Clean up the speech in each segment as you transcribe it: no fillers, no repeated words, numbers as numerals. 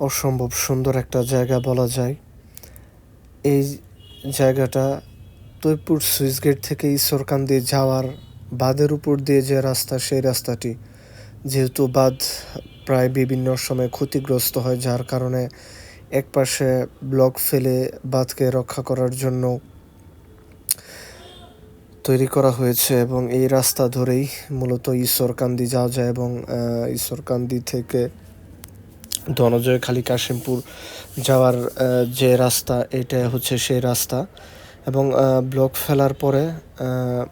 অসম্ভব সুন্দর একটা জায়গা বলা যায়। এই জায়গাটা তৈপুর সুইচ গেট থেকে ঈশ্বরকান্দি যাওয়ার বাঁধের উপর দিয়ে যে রাস্তা, সেই রাস্তাটি যেহেতু বাঁধ প্রায় বিভিন্ন সময় ক্ষতিগ্রস্ত হয়, যার কারণে একপাশে ব্লক ফেলে বাঁধকে রক্ষা করার জন্য তৈরি করা হয়েছে এবং এই রাস্তা ধরেই মূলত ঈশ্বরকান্দি যাওয়া যায় এবং ঈশ্বরকান্দি থেকে ধনজয়খালী কাশিমপুর যাওয়ার যে রাস্তা, এটা হচ্ছে সেই রাস্তা। এবং ব্লক ফেলার পরে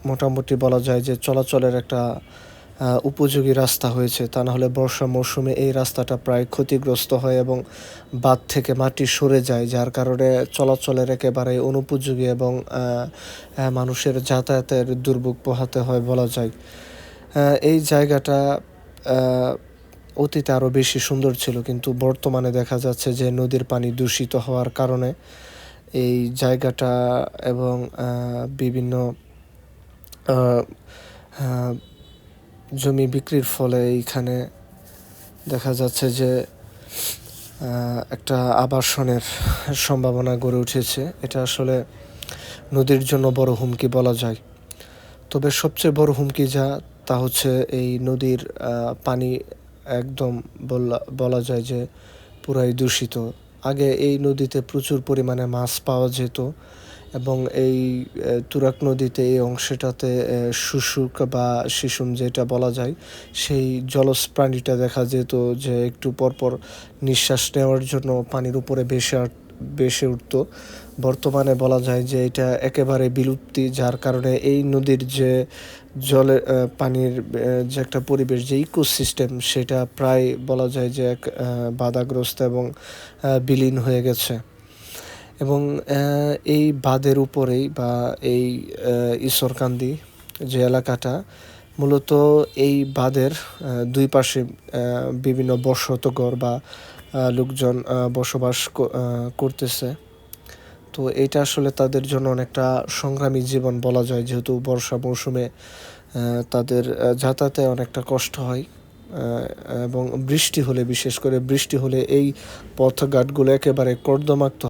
মোটামুটি বলা যায় যে চলাচলের একটা উপযোগী রাস্তা হয়েছে। তা নাহলে বর্ষা মৌসুমে এই রাস্তাটা প্রায় ক্ষতিগ্রস্ত হয় এবং বাঁধ থেকে মাটি সরে যায়, যার কারণে চলাচলের একেবারে অনুপযোগী এবং মানুষের যাতায়াতের দুর্ভোগ পোহাতে হয় বলা যায়। এই জায়গাটা অতীতে আরও বেশি সুন্দর ছিল, কিন্তু বর্তমানে দেখা যাচ্ছে যে নদীর পানি দূষিত হওয়ার কারণে এই জায়গাটা এবং বিভিন্ন জমি বিক্রির ফলে এইখানে দেখা যাচ্ছে যে একটা আবাসনের সম্ভাবনা গড়ে উঠেছে। এটা আসলে নদীর জন্য বড় হুমকি বলা যায়। তবে সবচেয়ে বড় হুমকি তা হচ্ছে এই নদীর পানি একদম বলা যায় যে পুরাই দূষিত। আগে এই নদীতে প্রচুর পরিমাণে মাছ পাওয়া যেত এবং এই তুরাগ নদীতে এই অংশটাতে শুশুক বা শিশুম যেটা বলা যায়, সেই জলজ প্রাণীটা দেখা যেত যে একটু পরপর নিঃশ্বাস নেওয়ার জন্য পানির উপরে ভেসে উঠত। বর্তমানে বলা যায় যে এটা একেবারে বিলুপ্তি, যার কারণে এই নদীর যে জলের পানির যে একটা পরিবেশ, যে ইকোসিস্টেম, সেটা প্রায় বলা যায় যে এক বাধাগ্রস্ত এবং বিলীন হয়ে গেছে। এবং এই বাঁধের উপরেই বা এই ঈশ্বরকান্দি যে এলাকাটা, মূলত এই বাঁধের দুই পাশে বিভিন্ন বসতঘর বা লোকজন বসবাস করতেছে। তো এটা আসলে তাদের জন্য অনেকটা সংগ্রামী জীবন বলা যায়, যেহেতু বর্ষা মৌসুমে তাদের যাতায়াতে অনেকটা কষ্ট হয় এবং বৃষ্টি হলে, বিশেষ করে বৃষ্টি হলে এই পথঘাটগুলো একেবারে কর্দমাক্ত